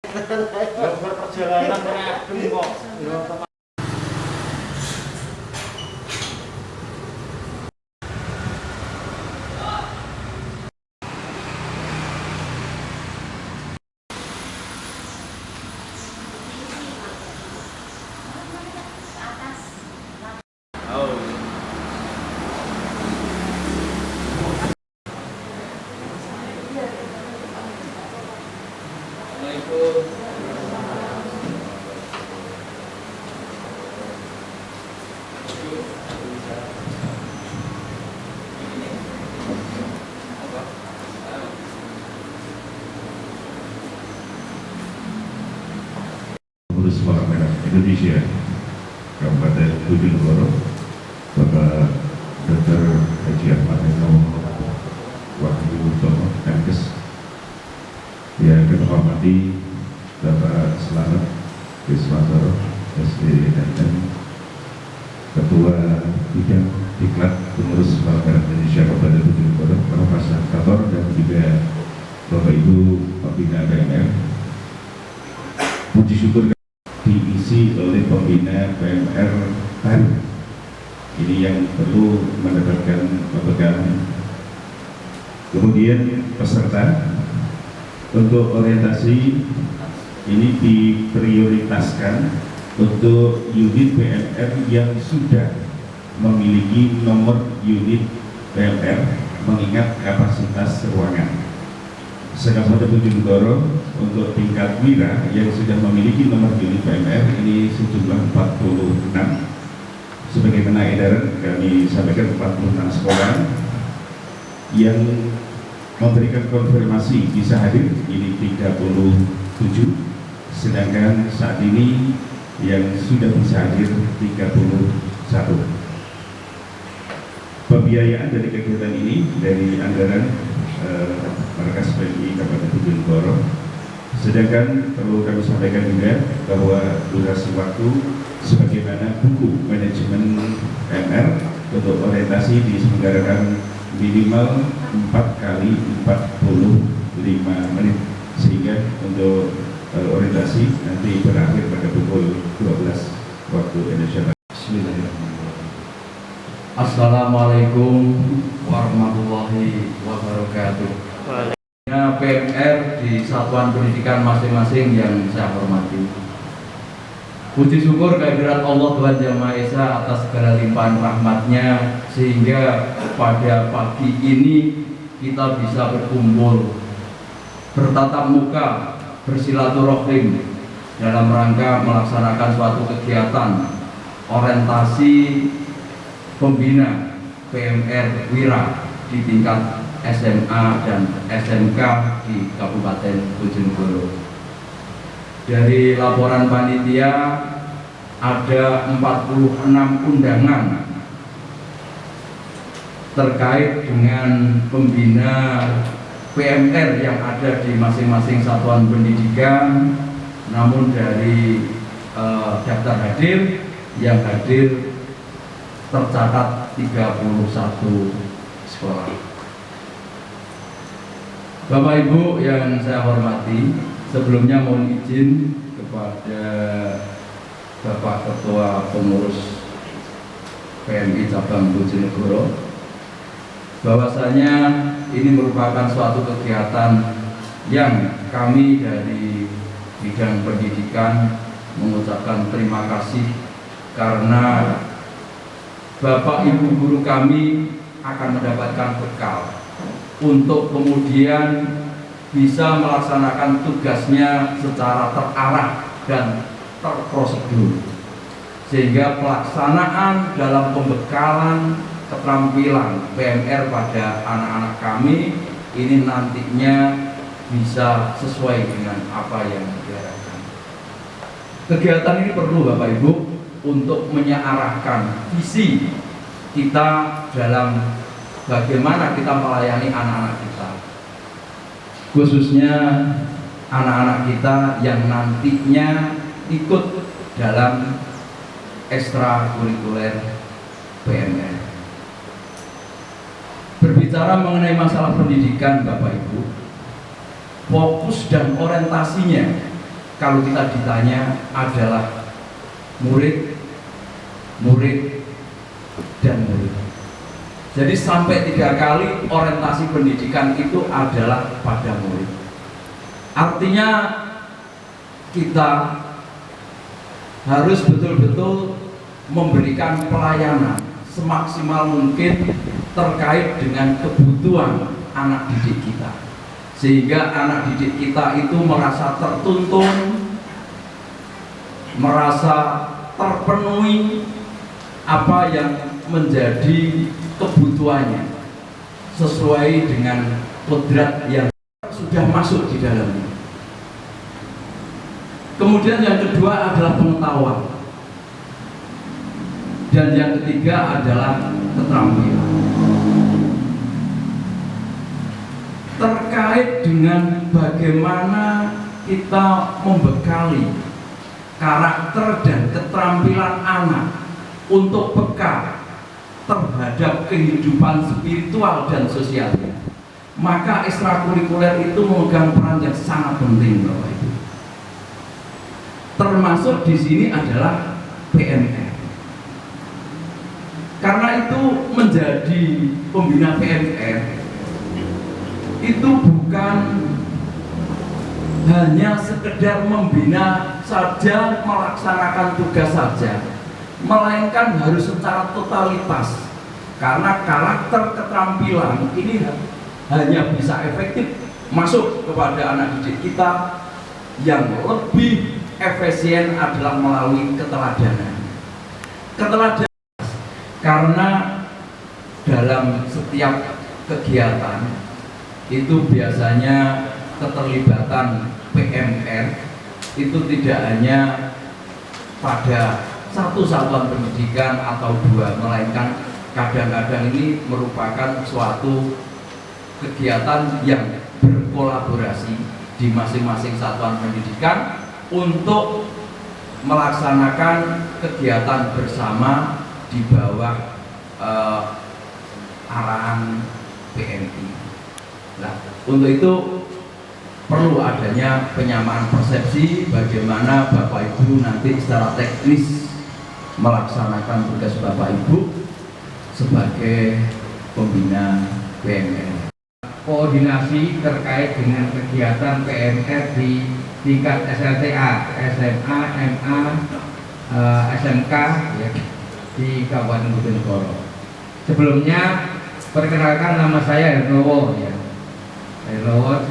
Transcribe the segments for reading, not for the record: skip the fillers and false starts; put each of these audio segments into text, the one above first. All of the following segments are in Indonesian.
Perjalanan ngadem kok. Pengurus Palang Merah Indonesia Kabupaten Bojonegoro, Bapak Dr. Haji Ahmad Henomo Wahyu Utomo MKes, yang kami hormati Bapak Selamat Kiswantoro SDNN, Ketua Bidang Diklat Pengurus Palang Merah Indonesia Kabupaten Bojonegoro, Bapak Fasilitator, dan juga Bapak Ibu Pembina PMR. Puji syukur diisi oleh pembina PMR baru. Ini yang perlu mendapatkan pembekalan. Kemudian peserta untuk orientasi ini diprioritaskan untuk unit PMR yang sudah memiliki nomor unit PMR mengingat kapasitas ruangan. Kabupaten Bojonegoro untuk tingkat wira yang sudah memiliki nomor unit PMR ini sejumlah 46. Sebagaimana edaran kami sampaikan 46 sekolah yang memberikan konfirmasi bisa hadir ini 37, sedangkan saat ini yang sudah bisa hadir 31. Pembiayaan dari kegiatan ini dari anggaran Markas PMI Kabupaten Bojonegoro. Sedangkan perlu kami sampaikan juga bahwa durasi waktu sebagaimana buku manajemen MR untuk orientasi diselenggarakan minimal 4 kali 45 menit, sehingga untuk orientasi nanti berakhir pada pukul 12 waktu Indonesia. Bismillahirrahmanirrahim. Assalamualaikum warahmatullahi wabarakatuh. PMR di satuan pendidikan masing-masing yang saya hormati. Puji syukur kehadirat Allah Tuhan Yang Maha Esa atas segala limpahan rahmatnya, sehingga pada pagi ini kita bisa berkumpul, bertatap muka, bersilaturahim dalam rangka melaksanakan suatu kegiatan orientasi pembina PMR Wira di tingkat SMA dan SMK di Kabupaten Bojonegoro. Dari laporan panitia ada 46 undangan terkait dengan pembina PMR yang ada di masing-masing satuan pendidikan. Namun dari daftar hadir yang hadir tercatat 31 sekolah. Bapak Ibu yang saya hormati, sebelumnya mohon izin kepada Bapak Ketua Pengurus PMI Cabang Bojonegoro bahwasanya ini merupakan suatu kegiatan yang kami dari bidang pendidikan mengucapkan terima kasih karena Bapak Ibu guru kami akan mendapatkan bekal untuk kemudian bisa melaksanakan tugasnya secara terarah dan terprosedur, sehingga pelaksanaan dalam pembekalan keterampilan PMR pada anak-anak kami ini nantinya bisa sesuai dengan apa yang diharapkan. Kegiatan ini perlu Bapak Ibu untuk menyearahkan visi kita dalam bagaimana kita melayani anak-anak kita, khususnya anak-anak kita yang nantinya ikut dalam ekstrakurikuler PMR. Berbicara mengenai masalah pendidikan Bapak Ibu, fokus dan orientasinya kalau kita ditanya adalah murid, murid, dan murid. Jadi sampai 3 kali orientasi pendidikan itu adalah pada murid. Artinya kita harus betul-betul memberikan pelayanan semaksimal mungkin terkait dengan kebutuhan anak didik kita, sehingga anak didik kita itu merasa tertuntun, merasa terpenuhi apa yang menjadi kebutuhannya sesuai dengan kodrat yang sudah masuk di dalamnya. Kemudian yang kedua adalah pengetahuan, dan yang ketiga adalah keterampilan. Terkait dengan bagaimana kita membekali karakter dan keterampilan anak untuk peka terhadap kehidupan spiritual dan sosialnya, maka ekstrakurikuler itu memegang peran yang sangat penting, Bapak Ibu. Termasuk di sini adalah PMR. Karena itu menjadi pembina PMR itu bukan hanya sekedar membina saja, melaksanakan tugas saja, melainkan harus secara totalitas. Karena karakter keterampilan ini hanya bisa efektif masuk kepada anak didik kita, yang lebih efisien adalah melalui keteladanan. Keteladanan karena dalam setiap kegiatan itu biasanya keterlibatan PMR itu tidak hanya pada satu satuan pendidikan atau 2, melainkan kadang-kadang ini merupakan suatu kegiatan yang berkolaborasi di masing-masing satuan pendidikan untuk melaksanakan kegiatan bersama di bawah arahan PMI. Nah, untuk itu perlu adanya penyamaan persepsi bagaimana Bapak Ibu nanti secara teknis melaksanakan tugas Bapak Ibu sebagai pembina PMR. Koordinasi terkait dengan kegiatan PMR di tingkat SLTA, SMA, MA, SMK ya, di Kabupaten Bojonegoro. Sebelumnya perkenalkan, nama saya Hernowo ya. Hernowo,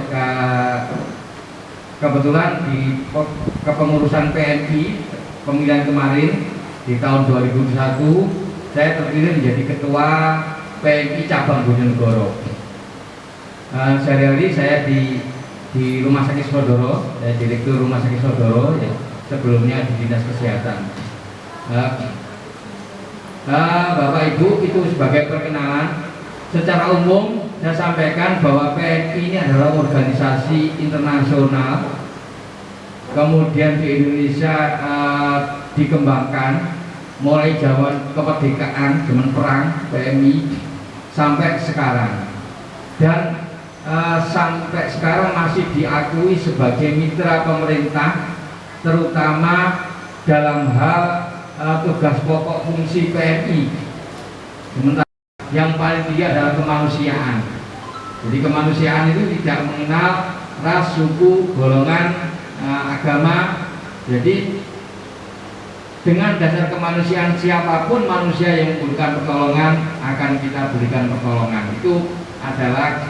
kebetulan di kepengurusan PMI pemilihan kemarin di tahun 2021 saya terpilih menjadi ketua PMI cabang Bojonegoro. Sehari-hari saya di Rumah Sakit Sodoro, direktur Rumah Sakit Sodoro ya, sebelumnya di Dinas Kesehatan. Bapak Ibu, itu sebagai perkenalan. Secara umum saya sampaikan bahwa PMI ini adalah organisasi internasional, kemudian di Indonesia dikembangkan mulai zaman kemerdekaan, zaman perang PMI sampai sekarang, dan sampai sekarang masih diakui sebagai mitra pemerintah, terutama dalam hal tugas pokok fungsi PMI. Sementara yang paling tinggi adalah kemanusiaan. Jadi kemanusiaan itu tidak mengenal ras, suku, golongan, agama. Jadi dengan dasar kemanusiaan, siapapun manusia yang membutuhkan pertolongan akan kita berikan pertolongan. Itu adalah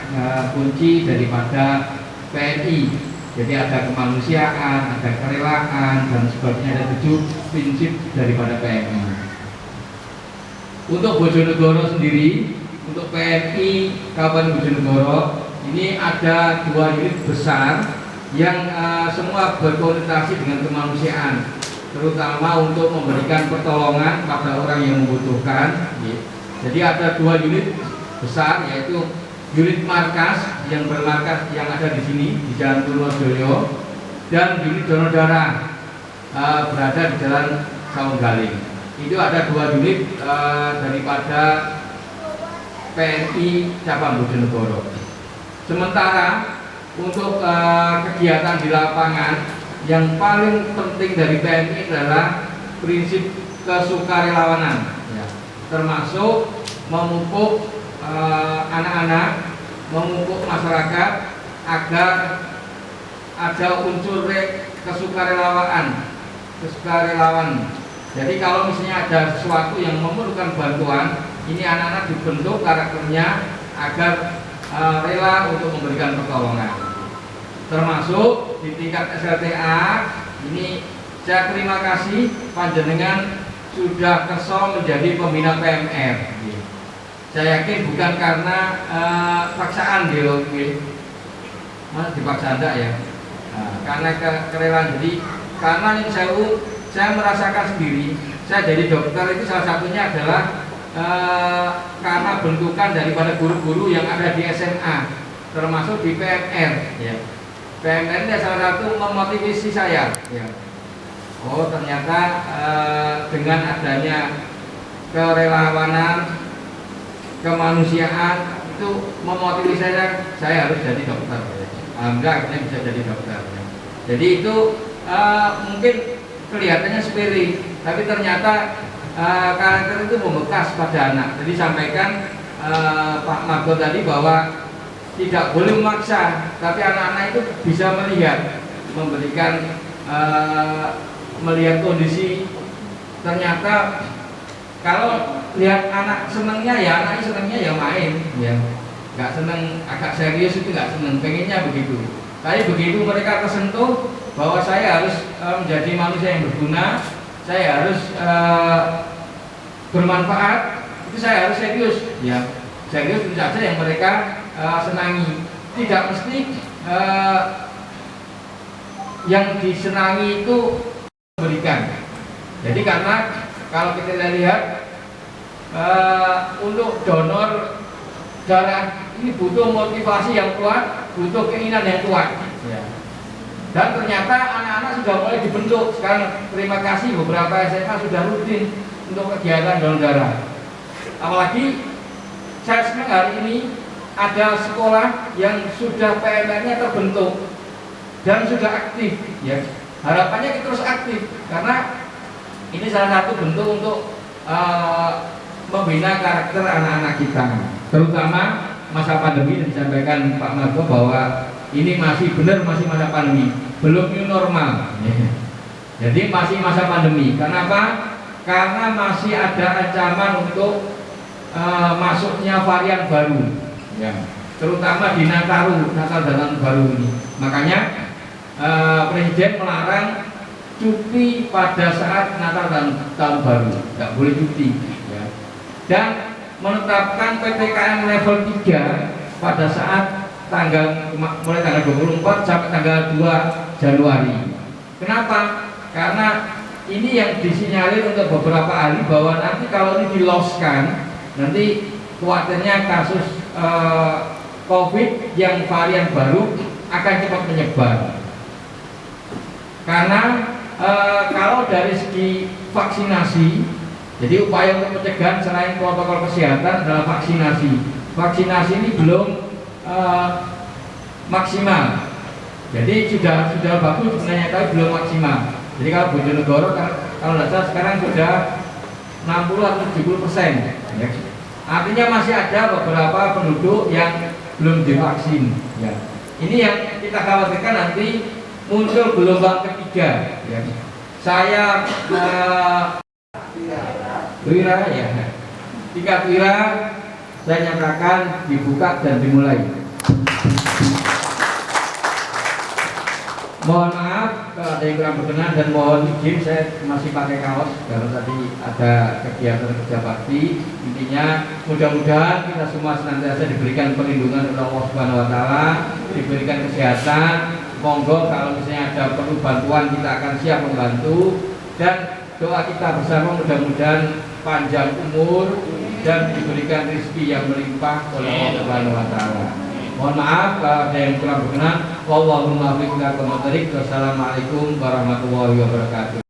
kunci daripada PMI. Jadi ada kemanusiaan, ada kerelaan, dan sebagainya. Ada 7 prinsip daripada PMI. Untuk Bojonegoro sendiri, untuk PMI Kabupaten Bojonegoro ini ada 2 unit besar yang semua berkonsentrasi dengan kemanusiaan, terutama untuk memberikan pertolongan pada orang yang membutuhkan. Jadi ada 2 unit besar, yaitu unit markas yang bermarkas yang ada di sini di Jalan Purwojoyo, dan unit donor darah berada di Jalan Saunggaling. Itu ada 2 unit daripada PMI cabang Bojonegoro. Sementara untuk kegiatan di lapangan yang paling penting dari PMI adalah prinsip kesukarelawanan, ya. Termasuk memupuk anak-anak, memupuk masyarakat agar ada unsur kesukarelawan. Jadi kalau misalnya ada sesuatu yang memerlukan bantuan, ini anak-anak dibentuk karakternya agar rela untuk memberikan pertolongan. Termasuk di tingkat SLTA ini saya terima kasih panjenengan sudah kerso menjadi pembina PMR. Saya yakin bukan karena paksaan dipaksa anda ya, karena kerelaan. Jadi karena yang saya merasakan sendiri, saya jadi dokter itu salah satunya adalah karena bentukan daripada guru-guru yang ada di SMA, termasuk di PMR. Ya. PMR ini salah satu memotivasi saya. Ya. Oh ternyata dengan adanya kerelawanan, kemanusiaan itu memotivasi saya harus jadi dokter. Ya. Alhamdulillah akhirnya bisa jadi dokter. Ya. Jadi itu mungkin kelihatannya sepele, tapi ternyata karakter itu membekas pada anak. Jadi sampaikan Pak Margo tadi bahwa tidak boleh memaksa, tapi anak-anak itu bisa melihat, memberikan melihat kondisi. Ternyata kalau lihat anak senangnya ya anaknya senangnya ya main, ya nggak seneng agak serius itu nggak seneng, pengennya begitu. Tapi begitu mereka tersentuh bahwa saya harus menjadi manusia yang berguna, saya harus bermanfaat, itu saya harus serius, ya serius itu saja yang mereka senangi. Tidak mesti yang disenangi itu memberikan. Jadi karena kalau kita lihat untuk donor darah ini butuh motivasi yang kuat, butuh keinginan yang kuat. Ya. Dan ternyata anak-anak sudah mulai dibentuk. Sekarang terima kasih beberapa SMA sudah rutin untuk kegiatan donor darah. Apalagi saya senang hari ini ada sekolah yang sudah PMR-nya terbentuk dan sudah aktif. Ya. Harapannya kita terus aktif karena ini salah satu bentuk untuk membina karakter anak-anak kita, terutama masa pandemi. Dan disampaikan Pak Margo bahwa ini masih benar masih masa pandemi, belum new normal. Jadi masih masa pandemi. Kenapa? Karena masih ada ancaman untuk masuknya varian baru, ya. Terutama di Natal dan Tahun Baru ini. Makanya Presiden melarang cuti pada saat Natal dan Tahun Baru, tidak boleh cuti, ya. Dan menetapkan PPKM level 3 pada saat mulai tanggal 24 sampai tanggal 2 Januari. Kenapa? Karena ini yang disinyalir untuk beberapa hari bahwa nanti kalau ini diloskan, nanti khawatirnya kasus COVID yang varian baru akan cepat menyebar. Karena kalau dari segi vaksinasi, jadi upaya untuk pencegahan selain protokol kesehatan adalah vaksinasi. Vaksinasi ini belum maksimal. Jadi sudah bagus sebenarnya, tapi belum maksimal. Jadi kalau Bojonegoro kalau tidak salah sekarang sudah 60 atau 70%. Ya. Artinya masih ada beberapa penduduk yang belum divaksin. Ya. Ini yang kita khawatirkan nanti muncul gelombang ketiga. Ya. Saya Wira ya, tingkat Wira saya nyatakan dibuka dan dimulai. Mohon maaf kalau ada yang kurang berkenan dan mohon izin saya masih pakai kaos karena tadi ada kegiatan kerja bakti. Intinya mudah-mudahan kita semua senantiasa diberikan perlindungan oleh Allah Subhanahu Wa Taala, diberikan kesehatan. Monggo kalau misalnya ada perlu bantuan kita akan siap membantu, dan doa kita bersama mudah-mudahan panjang umur dan diberikan rezeki yang melimpah oleh Allah Subhanahu Wa Taala. Mohon maaf kalau ada yang kurang berkenan. Wallahumma bihamdihi. Wassalamualaikum warahmatullahi wabarakatuh.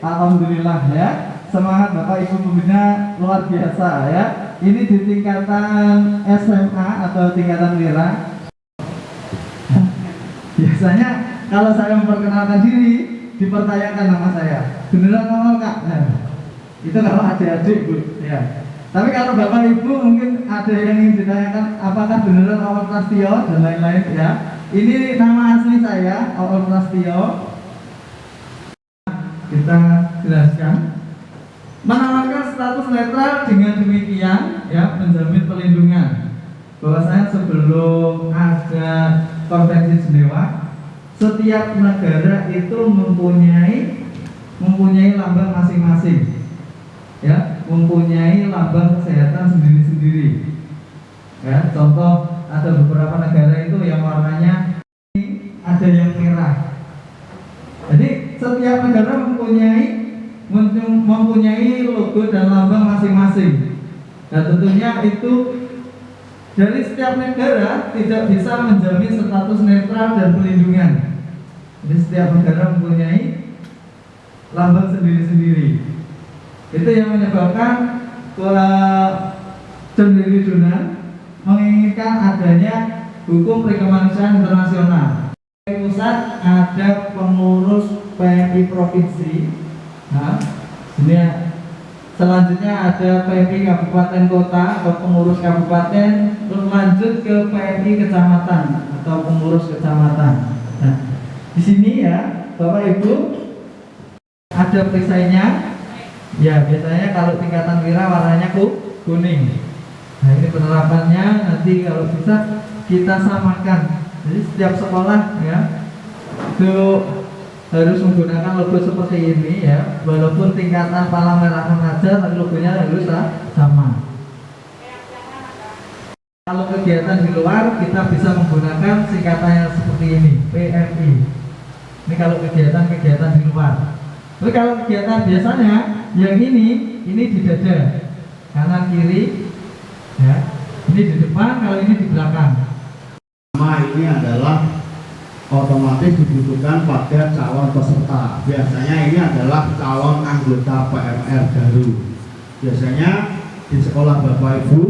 Alhamdulillah ya, semangat Bapak Ibu pembina luar biasa ya. ini di tingkatan SMA atau tingkatan wira. Biasanya kalau saya memperkenalkan diri, dipertanyakan nama saya. Beneran ngomong Kak? Nah, itu kalau adik-adik Bu. Ya. Tapi kalau Bapak Ibu mungkin ada yang ingin ditanyakan, apakah beneran Ool Prastio dan lain-lain ya. Ini nama asli saya, Ool Prastio. Kita jelaskan. Menawarkan status netral dengan demikian ya menjamin perlindungan. Bahwasanya sebelum ada Konvensi Jenewa, setiap negara itu mempunyai lambang masing-masing, ya, mempunyai lambang kesehatan sendiri-sendiri. Ya, contoh ada beberapa negara itu yang warnanya ada yang merah. Jadi setiap negara mempunyai logo dan lambang masing-masing. Dan tentunya itu dari setiap negara tidak bisa menjamin status netral dan perlindungan. Jadi setiap negara mempunyai lambang sendiri-sendiri. Itu yang menyebabkan John Henry Dunant menginginkan adanya hukum perikemanusiaan internasional. Di pusat ada pengurus PMI provinsi. Nah, ini selanjutnya ada PMI kabupaten kota atau pengurus kabupaten, terus lanjut ke PMI kecamatan atau pengurus kecamatan. Nah, di sini ya Bapak Ibu ada perisainya. Ya, biasanya kalau tingkatan wira warnanya kuning. Nah, ini penerapannya nanti kalau bisa kita samakan. Jadi setiap sekolah ya itu harus menggunakan logo seperti ini ya, walaupun tingkatan palang merah saja, tapi logonya harus sama. Kalau kegiatan di luar kita bisa menggunakan singkatannya seperti ini, PMI. Ini kalau kegiatan di luar. Tapi kalau kegiatan biasanya yang ini di dada, kanan kiri, ya. Ini di depan, kalau ini di belakang. Nama ini adalah otomatis dibutuhkan pada calon peserta. Biasanya ini adalah calon anggota PMR baru. Biasanya di sekolah Bapak Ibu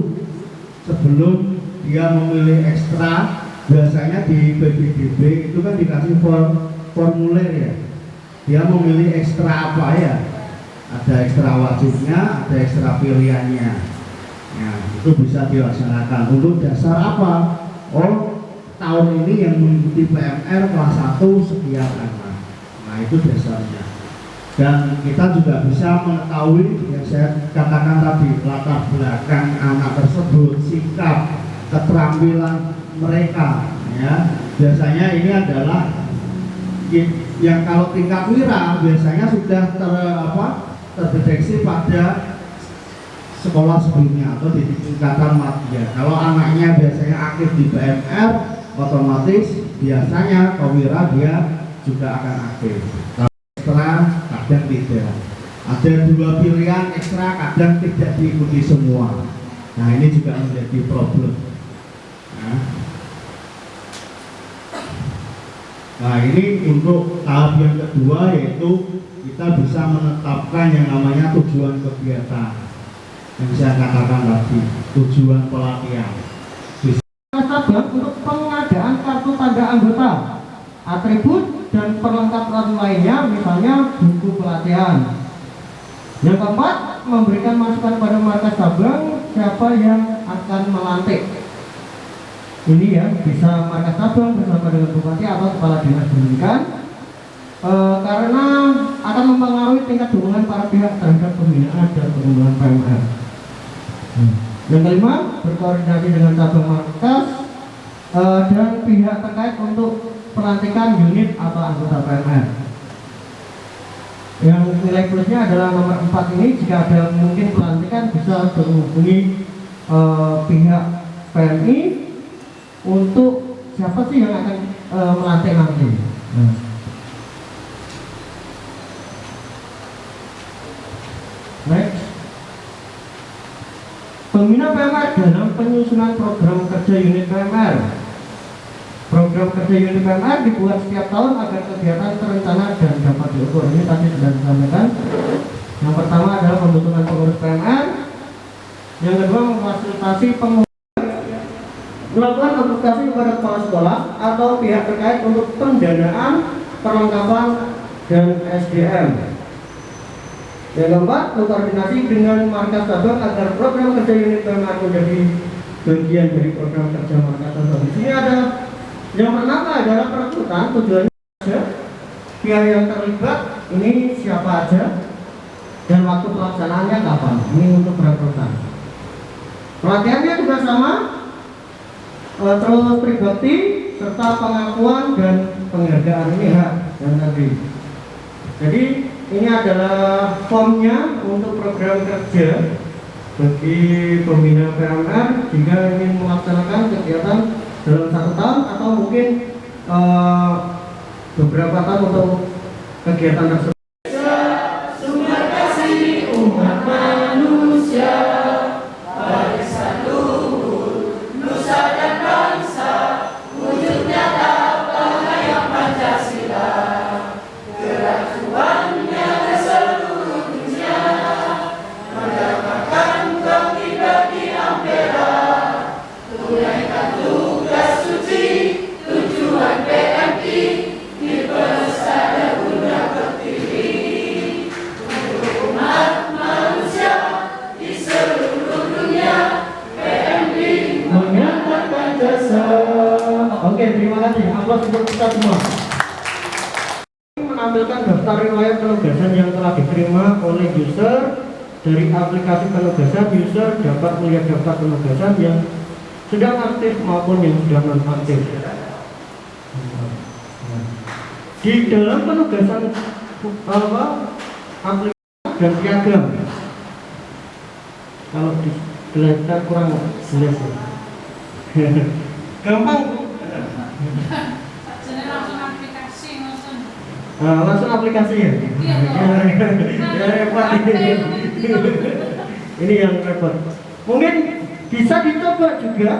sebelum dia memilih ekstra, biasanya di PPDB itu kan dikasih formulir ya. Dia memilih ekstra apa ya? Ada ekstra wajibnya, ada ekstra pilihannya. Nah, itu bisa dilaksanakan. Untuk dasar apa? Oh, tahun ini yang mengikuti PMR kelas 1 sekian anak. Nah, itu dasarnya. Dan kita juga bisa mengetahui yang saya katakan tadi, latar belakang anak tersebut, sikap, keterampilan mereka ya. Biasanya ini adalah yang kalau tingkat wira biasanya sudah terdeteksi pada sekolah sebelumnya atau di tingkatan madya. Kalau anaknya biasanya aktif di PMR, otomatis biasanya kewira dia juga akan aktif. Ekstra kadang tidak. Ada 2 pilihan ekstra kadang tidak diikuti semua. Nah, ini juga menjadi problem. Nah, ini untuk tahap yang kedua, yaitu kita bisa menetapkan yang namanya tujuan kegiatan. Yang saya katakan tadi, tujuan pelatihan. Nasabah untuk pengadaan kartu tanda anggota, atribut dan perlengkapan lainnya, misalnya buku pelatihan. Yang keempat, memberikan masukan pada markas cabang siapa yang akan melantik. Ini ya, bisa markas cabang bersama dengan bupati atau kepala dinas pendidikan, karena akan mempengaruhi tingkat dukungan para pihak terhadap pembinaan dan pengembangan PMR. Yang kelima, berkoordinasi dengan cabang markas dan pihak terkait untuk pelantikan unit atau anggota PMR. Yang nilai plusnya adalah nomor 4 ini, jika ada mungkin pelantikan bisa menghubungi pihak PMI untuk siapa sih yang akan melantik nanti. Next. Pembina PMR dalam penyusunan program kerja unit PMR. Program kerja unit PMR dibuat setiap tahun agar kegiatan terencana dan dapat diukur. Ini tadi sudah disampaikan. Yang pertama adalah pembentukan pengurus PMR. Yang kedua, memfasilitasi melakukan edukasi kepada kepala sekolah atau pihak terkait untuk pendanaan, perlengkapan, dan SDM. Yang keempat, berkoordinasi dengan markas cabang agar program kerja unit PMR menjadi bagian dari program kerja markas cabang. Di sini ada yang pertama adalah perekrutan, tujuannya aja, pihak yang terlibat ini siapa aja, dan waktu pelaksanaannya kapan. Ini untuk perekrutan. Pelatihannya juga sama, terus pribadi serta pengakuan dan penghargaan ini hak dan tadi. Jadi ini adalah formnya untuk program kerja bagi pembina PMR jika ingin melaksanakan kegiatan dalam 1 tahun atau mungkin beberapa tahun untuk kegiatan tersebut. Oke, terima kasih. Aplaus untuk kita semua. Menampilkan daftar riwayat penugasan yang telah diterima oleh user dari aplikasi penugasan. User dapat melihat daftar penugasan yang sedang aktif maupun yang sudah non-aktif. Di dalam penugasan aplikasi dan piagam, kalau kita kurang jelas ya. Gampang. Langsung aplikasi ya? Ya repot ini yang repot. Mungkin bisa dicoba juga.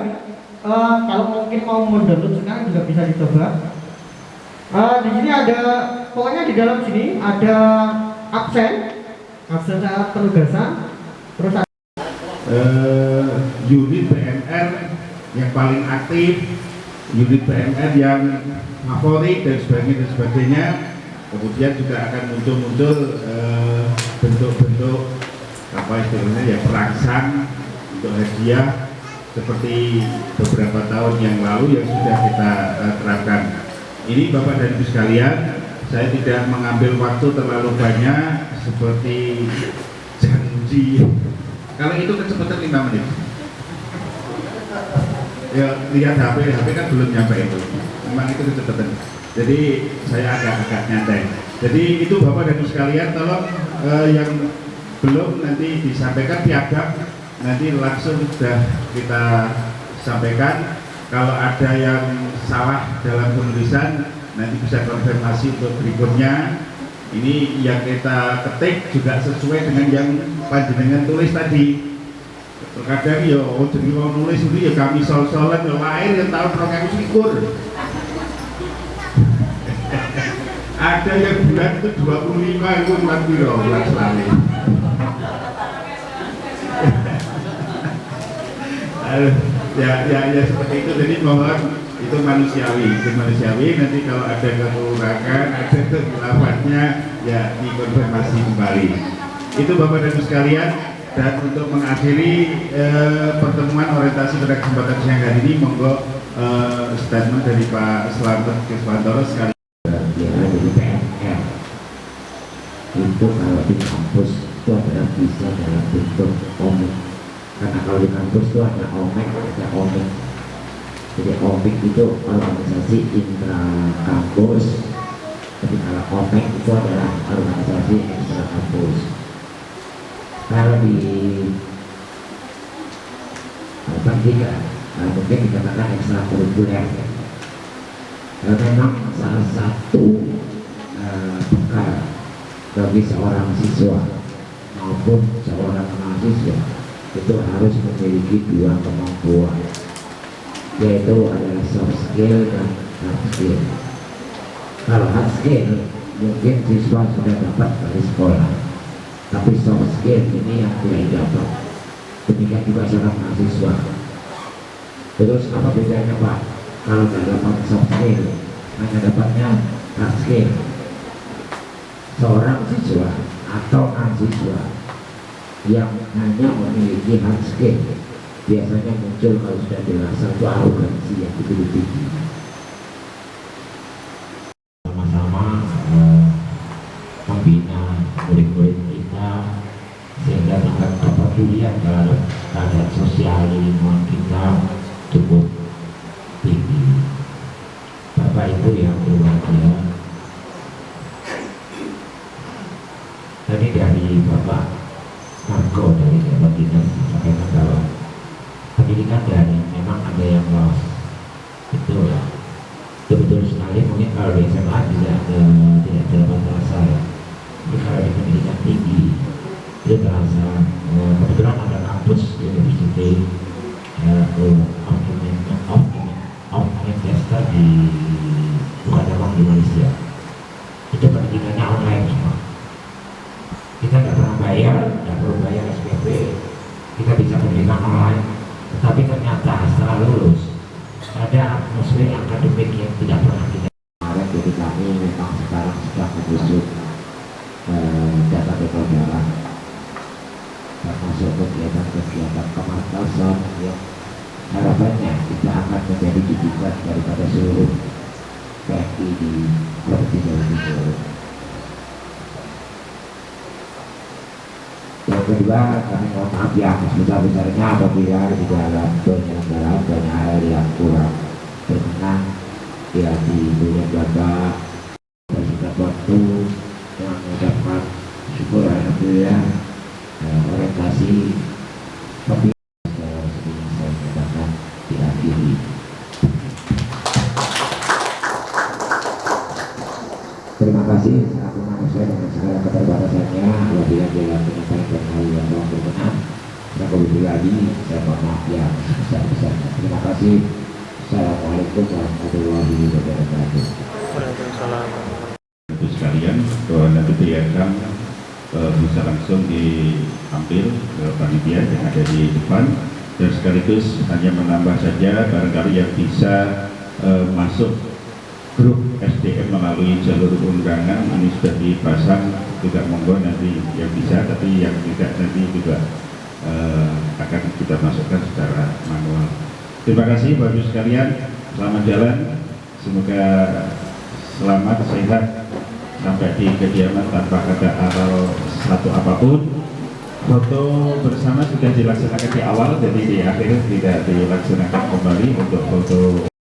Kalau mungkin mau mendownload sekarang juga bisa dicoba. Di sini ada, pokoknya di dalam sini ada absen saat penugasan. Terus ada unit PMR yang paling aktif, unit PMR yang favorit dan sebagainya. Kemudian juga akan muncul bentuk-bentuk apa istilahnya ya, perangsang untuk hadiah seperti beberapa tahun yang lalu yang sudah kita terapkan. Ini Bapak dan Ibu sekalian, saya tidak mengambil waktu terlalu banyak seperti janji. Kalau itu kecepatan 5 menit. Ya lihat HP kan belum nyampe itu. Memang itu kecepatan. Jadi saya agak nyantai. Jadi itu Bapak dan Ibu sekalian, tolong yang belum nanti disampaikan piagam nanti langsung sudah kita sampaikan. Kalau ada yang salah dalam penulisan nanti bisa konfirmasi untuk berikutnya. Ini yang kita ketik juga sesuai dengan yang panjenengan tulis tadi. Terkadang ya jadi mau nulis itu ya kami sol-solan ya lahir yang tahun 2021. Ada yang bulan itu 25 itu bulan biro, bulan selalu. Ya seperti itu. Jadi mohon itu manusiawi. Nanti kalau ada kekurangan, ada kekhilaafannya ya dikonfirmasi kembali. Itu Bapak dan Ibu sekalian. Dan untuk mengakhiri pertemuan orientasi pada kesempatan siang hari ini, monggo statement dari Pak Slamet Kiswantoro sekali. Dari PMR itu kalau di kampus itu adalah bisa dalam bentuk komik, karena kalau di kampus itu ada OMEK, ada OMIK. Jadi OMIK itu organisasi intra kampus, tapi kalau OMEK itu adalah organisasi ekstra kampus. Kalau di pendidikan mungkin dikatakan ekstra kurikuler. Memang salah satu bekal bagi seorang siswa maupun seorang mahasiswa itu harus memiliki 2 kemampuan, yaitu adalah soft skill dan hard skill. Kalau hard skill mungkin siswa sudah dapat dari sekolah, tapi soft skill ini yang tidak dapat. Demikian juga seorang mahasiswa. Terus apa bedanya Pak? Kalau nggak dapat soft skill, hanya dapatnya hard skill. Seorang siswa atau mahasiswa yang hanya memiliki hard skill biasanya muncul kalau sudah dewasa itu arogansi yang begitu tinggi. Sama-sama membina murid-murid kita sehingga tingkat kepedulian terhadap sosial di lingkungan kita cukup tinggi. Bapak Ibu yang berbahagia, tadi dari Bapak Marco dari Dewan Dinas sampaikan bahwa pendidikan daring memang ada yang lost, itu betul sekali. Mungkin kalau di SMA tidak terlalu terasa ya, tapi kalau di pendidikan tinggi itu terasa. Kebetulan ada kampus University of Manchester di Bukadawang di Malaysia. Itu pendidikannya online semua. Kita nggak pernah bayar, nggak perlu bayar SPP, kita bisa pendidikan online. Tetapi ternyata setelah lulus ada atmosfer akademik yang tidak pernah kita. Jadi kami memang sekarang sedang menyusun data pelajaran, termasuk kegiatan-kegiatan kemarkasan yang harapannya kita akan menjadi didikan daripada seluruh PMI di Provinsi Jawa Timur. Yang kedua, kami mohon maaf yang sebesar-besarnya apabila di dalam penyelenggaraan banyak hal yang kurang berkenan ya di dunia Bapak bersingkat waktu yang mengucapkan syukur alhamdulillah orientasi tapi saya katakan diakhiri. Terima kasih aku manusia dengan segala keterbatasannya apabila dalam penyampaian dan hal yang belum berkenan saya kembali lagi saya mohon maaf yang sebesar-besarnya. Terima kasih. Assalamualaikum warahmatullahi wabarakatuh. Untuk sekalian, doa nanti diakan bisa langsung diambil ke panitia yang ada di depan dan sekaligus hanya menambah saja barangkali yang bisa masuk grup SDM melalui jalur undangan ini sudah dipasang, juga monggo nanti yang bisa, tapi yang tidak nanti juga akan kita masukkan secara manual. Terima kasih Bapak Ibu sekalian, selamat jalan, semoga selamat sehat sampai di kediaman tanpa ada aral satu apapun. Foto bersama sudah dilaksanakan di awal, jadi di akhir tidak dilaksanakan kembali untuk foto.